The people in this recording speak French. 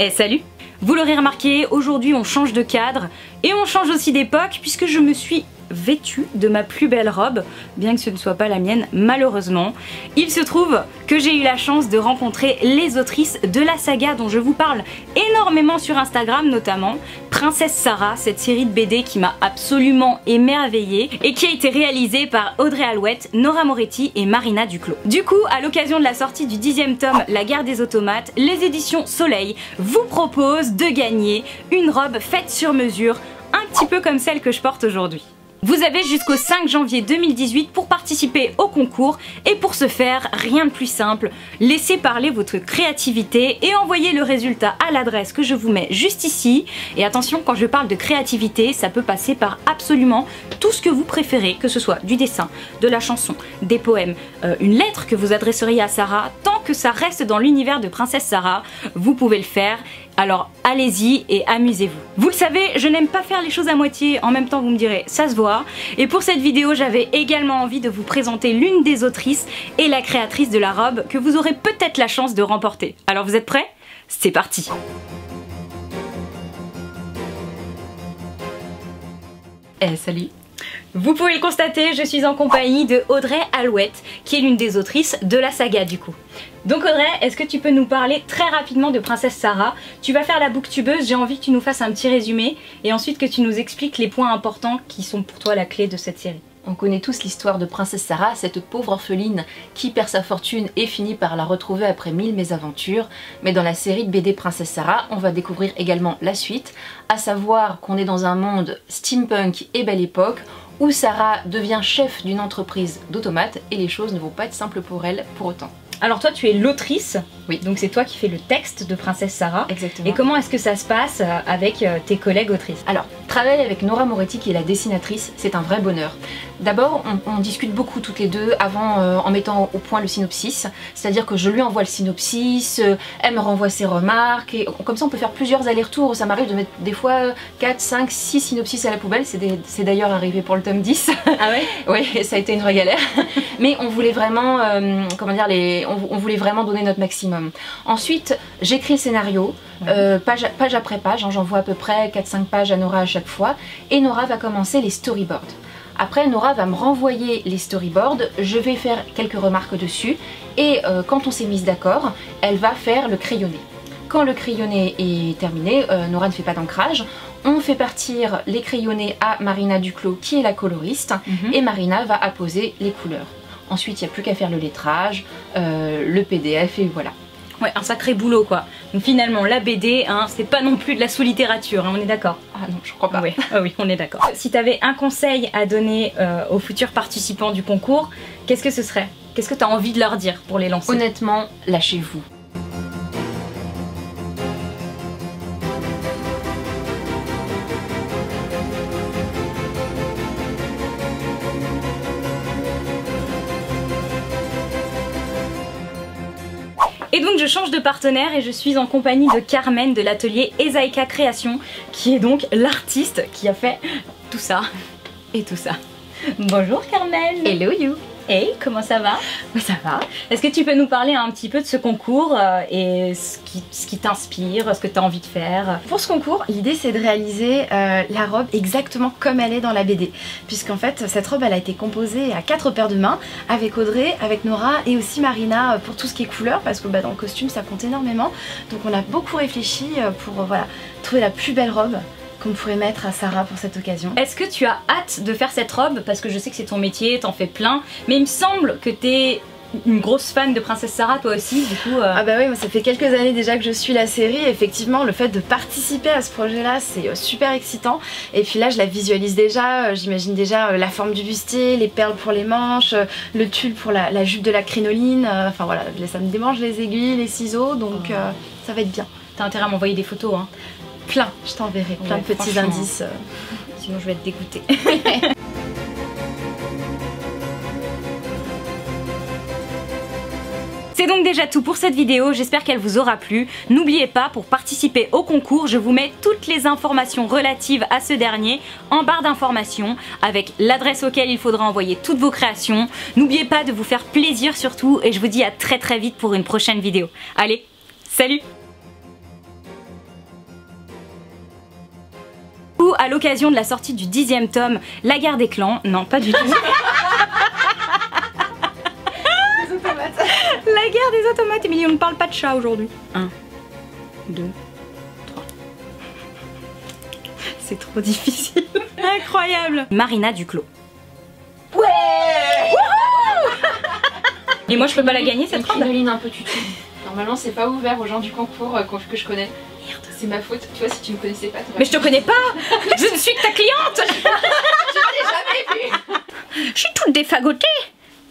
Eh salut! Vous l'aurez remarqué, aujourd'hui on change de cadre et on change aussi d'époque puisque je me suis vêtue de ma plus belle robe, bien que ce ne soit pas la mienne malheureusement. Il se trouve que j'ai eu la chance de rencontrer les autrices de la saga dont je vous parle énormément sur Instagram notamment, Princesse Sarah, cette série de BD qui m'a absolument émerveillée et qui a été réalisée par Audrey Alouette, Nora Moretti et Marina Duclos. Du coup, à l'occasion de la sortie du 10e tome La Guerre des Automates, les éditions Soleil vous proposent de gagner une robe faite sur mesure, un petit peu comme celle que je porte aujourd'hui. Vous avez jusqu'au 5 janvier 2018 pour participer au concours et pour ce faire, rien de plus simple, laissez parler votre créativité et envoyez le résultat à l'adresse que je vous mets juste ici. Et attention, quand je parle de créativité, ça peut passer par absolument tout ce que vous préférez, que ce soit du dessin, de la chanson, des poèmes, une lettre que vous adresseriez à Sarah, tant que ça reste dans l'univers de Princesse Sarah, vous pouvez le faire. Alors allez-y et amusez-vous. Vous le savez, je n'aime pas faire les choses à moitié, en même temps vous me direz, ça se voit. Et pour cette vidéo, j'avais également envie de vous présenter l'une des autrices et la créatrice de la robe que vous aurez peut-être la chance de remporter. Alors vous êtes prêts? C'est parti! Eh salut! Vous pouvez le constater, je suis en compagnie de Audrey Alouette, qui est l'une des autrices de la saga du coup. Donc Audrey, est-ce que tu peux nous parler très rapidement de Princesse Sarah? Tu vas faire la booktubeuse, j'ai envie que tu nous fasses un petit résumé et ensuite que tu nous expliques les points importants qui sont pour toi la clé de cette série. On connaît tous l'histoire de Princesse Sarah, cette pauvre orpheline qui perd sa fortune et finit par la retrouver après 1000 mésaventures. Mais dans la série de BD Princesse Sarah, on va découvrir également la suite, à savoir qu'on est dans un monde steampunk et belle époque, où Sarah devient chef d'une entreprise d'automates et les choses ne vont pas être simples pour elle pour autant. Alors toi tu es l'autrice, oui. Donc c'est toi qui fais le texte de Princesse Sarah. Exactement. Et comment est-ce que ça se passe avec tes collègues autrices? Alors, travailler avec Nora Moretti qui est la dessinatrice, c'est un vrai bonheur. D'abord, on discute beaucoup toutes les deux avant en mettant au point le synopsis, c'est-à-dire que je lui envoie le synopsis, elle me renvoie ses remarques, et comme ça on peut faire plusieurs allers-retours. Ça m'arrive de mettre des fois 4, 5, 6 synopsis à la poubelle, c'est d'ailleurs arrivé pour le tome 10. Ah ouais? Oui, ça a été une vraie galère. Mais on voulait vraiment, comment dire, on voulait vraiment donner notre maximum. Ensuite, j'écris le scénario, page après page, hein, j'envoie à peu près 4-5 pages à Nora à chaque fois, et Nora va commencer les storyboards. Après, Nora va me renvoyer les storyboards, je vais faire quelques remarques dessus, et quand on s'est mise d'accord, elle va faire le crayonné. Quand le crayonné est terminé, Nora ne fait pas d'ancrage, on fait partir les crayonnés à Marina Duclos qui est la coloriste, et Marina va apposer les couleurs. Ensuite, il n'y a plus qu'à faire le lettrage, le PDF et voilà. Ouais, un sacré boulot quoi. Donc finalement, la BD, hein, c'est pas non plus de la sous-littérature, hein, on est d'accord? Ah non, je crois pas. Oui, oui, on est d'accord. Si tu avais un conseil à donner aux futurs participants du concours, qu'est-ce que ce serait? Qu'est-ce que tu as envie de leur dire pour les lancer? Honnêtement, lâchez-vous. Et donc je change de partenaire et je suis en compagnie de Carmen de l'atelier Esaïka Création, qui est donc l'artiste qui a fait tout ça et tout ça. Bonjour Carmen. Hello you. Hey, comment ça va? Ça va. Est-ce que tu peux nous parler un petit peu de ce concours et ce qui t'inspire, ce que tu as envie de faire? Pour ce concours, l'idée c'est de réaliser la robe exactement comme elle est dans la BD. Puisqu'en fait, cette robe elle a été composée à 4 paires de mains, avec Audrey, avec Nora et aussi Marina pour tout ce qui est couleur, parce que dans le costume ça compte énormément. Donc on a beaucoup réfléchi pour voilà, trouver la plus belle robe qu'on pourrait mettre à Sarah pour cette occasion. Est-ce que tu as hâte de faire cette robe? Parce que je sais que c'est ton métier, t'en fais plein, mais il me semble que t'es une grosse fan de Princesse Sarah toi aussi, du coup... Ah bah oui, moi ça fait quelques années déjà que je suis la série, effectivement le fait de participer à ce projet là c'est super excitant, et puis là je la visualise déjà, j'imagine déjà la forme du bustier, les perles pour les manches, le tulle pour la jupe de la crinoline, enfin voilà, ça me démange les aiguilles, les ciseaux, donc ça va être bien. T'as intérêt à m'envoyer des photos hein. Plein, je t'enverrai plein de petits indices. Sinon je vais être dégoûtée. C'est donc déjà tout pour cette vidéo, j'espère qu'elle vous aura plu. N'oubliez pas, pour participer au concours, je vous mets toutes les informations relatives à ce dernier en barre d'informations, avec l'adresse auquel il faudra envoyer toutes vos créations. N'oubliez pas de vous faire plaisir surtout, et je vous dis à très vite pour une prochaine vidéo. Allez, salut! à l'occasion de la sortie du 10e tome, La guerre des clans. Non, pas du tout. Les automates. La guerre des automates. Émilie, on ne parle pas de chat aujourd'hui. 1, 2, 3. C'est trop difficile. Incroyable. Marina Duclos. Ouais. Et moi je peux pas la gagner cette une robe. crinoline un peu tutu. Normalement c'est pas ouvert aux gens du concours que je connais. Merde. C'est ma faute. Tu vois, si tu me connaissais pas. Mais je te connais pas. Je ne suis que ta cliente. Je t'ai jamais vu. Je suis toute défagotée.